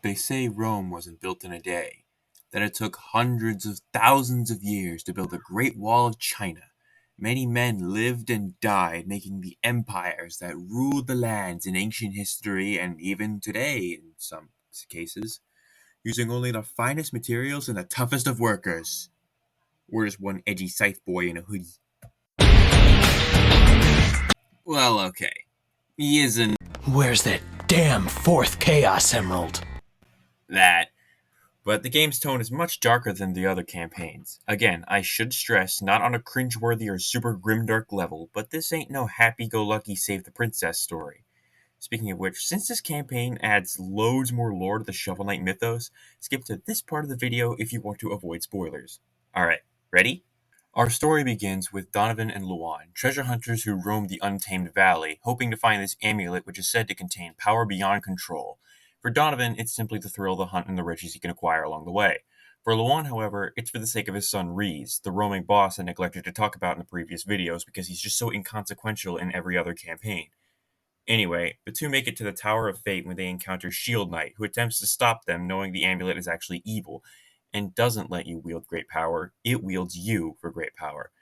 They say Rome wasn't built in a day, that it took hundreds of thousands of years to build the Great Wall of China. Many men lived and died making the empires that ruled the lands in ancient history and even today in some cases, using only the finest materials and the toughest of workers. Or just one edgy scythe boy in a hoodie. Well, okay. He isn't Where's that damn fourth Chaos Emerald? that. But the game's tone is much darker than the other campaigns. Again, I should stress, not on a cringeworthy or super grimdark level, but this ain't no happy-go-lucky save the princess story. Speaking of which, since this campaign adds loads more lore to the Shovel Knight mythos, skip to this part of the video if you want to avoid spoilers. Alright, ready? Our story begins with Donovan and Luan, treasure hunters who roam the Untamed Valley, hoping to find this amulet which is said to contain power beyond control. For Donovan, it's simply the thrill of the hunt and the riches he can acquire along the way. For Luan, however, it's for the sake of his son Reese, the roaming boss I neglected to talk about in the previous videos because he's just so inconsequential in every other campaign. Anyway, the two make it to the Tower of Fate when they encounter Shield Knight, who attempts to stop them knowing the amulet is actually evil, and doesn't let you wield great power, it wields you for great power.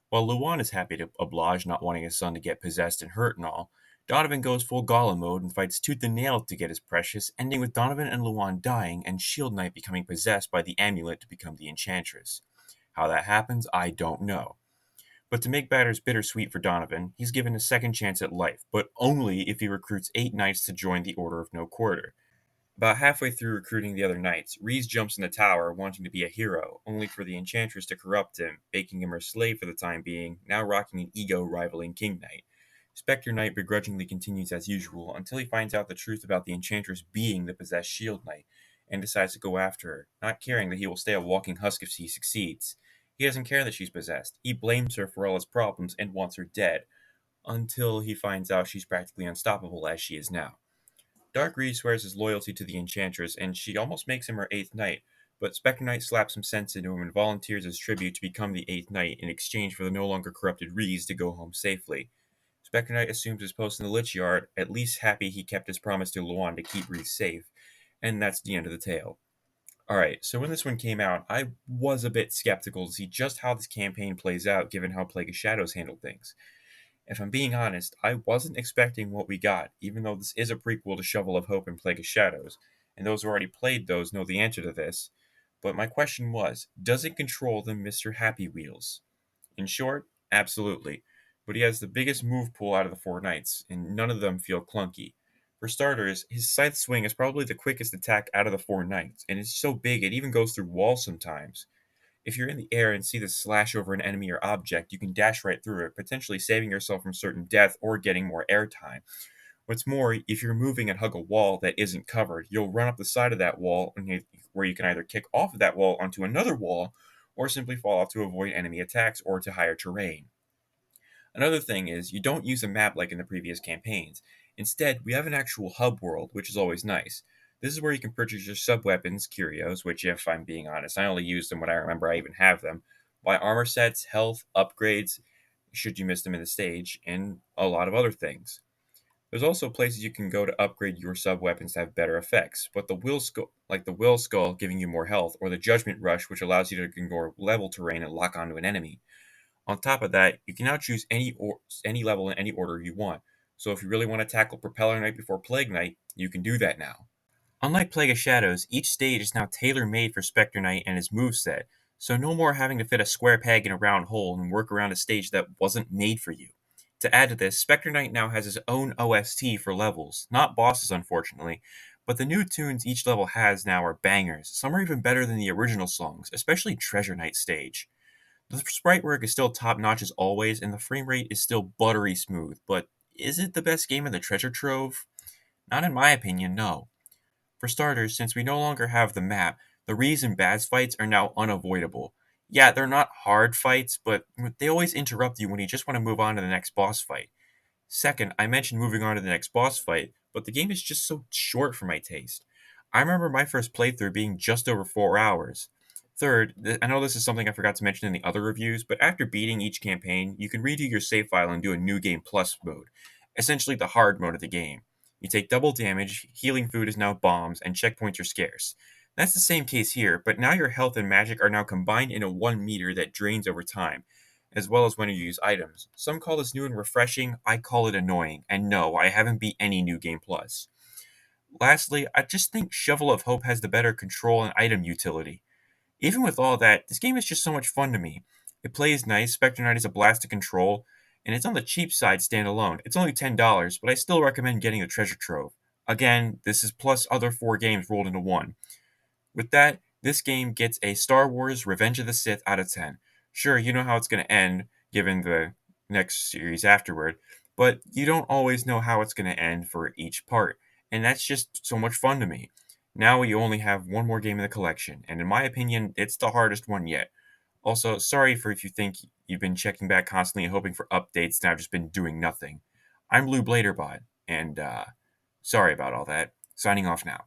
While Luan is happy to oblige not wanting his son to get possessed and hurt and all, Donovan goes full Gollum mode and fights tooth and nail to get his precious, ending with Donovan and Luan dying and Shield Knight becoming possessed by the amulet to become the Enchantress. How that happens, I don't know. But to make matters bittersweet for Donovan, he's given a second chance at life, but only if he recruits 8 knights to join the Order of No Quarter. About halfway through recruiting the other knights, Reese jumps in the tower wanting to be a hero, only for the Enchantress to corrupt him, making him her slave for the time being, now rocking an ego rivaling King Knight. Specter Knight begrudgingly continues as usual until he finds out the truth about the Enchantress being the possessed Shield Knight, and decides to go after her, not caring that he will stay a walking husk if she succeeds. He doesn't care that she's possessed, he blames her for all his problems and wants her dead, until he finds out she's practically unstoppable as she is now. Dark Reed swears his loyalty to the Enchantress, and she almost makes him her 8th knight, but Specter Knight slaps some sense into him and volunteers as tribute to become the 8th knight in exchange for the no longer corrupted Reese to go home safely. Specter Knight assumes his post in the Lich Yard, at least happy he kept his promise to Luan to keep Reese safe, and that's the end of the tale. Alright, so when this one came out, I was a bit skeptical to see just how this campaign plays out given how Plague of Shadows handled things. If I'm being honest, I wasn't expecting what we got, even though this is a prequel to Shovel of Hope and Plague of Shadows, and those who already played those know the answer to this. But my question was, does it control the Mr. Happy Wheels? In short, absolutely. But he has the biggest move pool out of the 4 knights, and none of them feel clunky. For starters, his scythe swing is probably the quickest attack out of the 4 knights, and it's so big it even goes through walls sometimes. If you're in the air and see this slash over an enemy or object, you can dash right through it, potentially saving yourself from certain death or getting more airtime. What's more, if you're moving and hug a wall that isn't covered, you'll run up the side of that wall where you can either kick off of that wall onto another wall or simply fall off to avoid enemy attacks or to higher terrain. Another thing is, you don't use a map like in the previous campaigns. Instead, we have an actual hub world, which is always nice. This is where you can purchase your sub-weapons, curios, which if I'm being honest, I only use them when I remember I even have them, buy armor sets, health, upgrades, should you miss them in the stage, and a lot of other things. There's also places you can go to upgrade your sub-weapons to have better effects, but the Will Skull, like the Will Skull giving you more health, or the Judgment Rush, which allows you to ignore level terrain and lock onto an enemy. On top of that, you can now choose any level in any order you want. So if you really want to tackle Propeller Knight before Plague Knight, you can do that now. Unlike Plague of Shadows, each stage is now tailor-made for Specter Knight and his moveset, so no more having to fit a square peg in a round hole and work around a stage that wasn't made for you. To add to this, Specter Knight now has his own OST for levels, not bosses unfortunately, but the new tunes each level has now are bangers. Some are even better than the original songs, especially Treasure Knight stage. The sprite work is still top notch as always, and the frame rate is still buttery smooth, but is it the best game in the treasure trove? Not in my opinion, no. For starters, since we no longer have the map, the Rees and Baz fights are now unavoidable. Yeah, they're not hard fights, but they always interrupt you when you just want to move on to the next boss fight. Second, I mentioned moving on to the next boss fight, but the game is just so short for my taste. I remember my first playthrough being just over 4 hours. Third, I know this is something I forgot to mention in the other reviews, but after beating each campaign, you can redo your save file and do a New Game Plus mode, essentially the hard mode of the game. You take double damage, healing food is now bombs, and checkpoints are scarce. That's the same case here, but now your health and magic are now combined in a 1 meter that drains over time, as well as when you use items. Some call this new and refreshing, I call it annoying, and no, I haven't beat any New Game Plus. Lastly, I just think Shovel of Hope has the better control and item utility. Even with all that, this game is just so much fun to me. It plays nice, Specter Knight is a blast to control, and it's on the cheap side standalone. It's only $10, but I still recommend getting the treasure trove. Again, this is plus other 4 games rolled into one. With that, this game gets a Star Wars Revenge of the Sith out of 10. Sure, you know how it's going to end, given the next series afterward, but you don't always know how it's going to end for each part, and that's just so much fun to me. Now you only have one more game in the collection, and in my opinion, it's the hardest one yet. Also, sorry for if you think you've been checking back constantly and hoping for updates and I've just been doing nothing. I'm BlueBladerBot, and sorry about all that. Signing off now.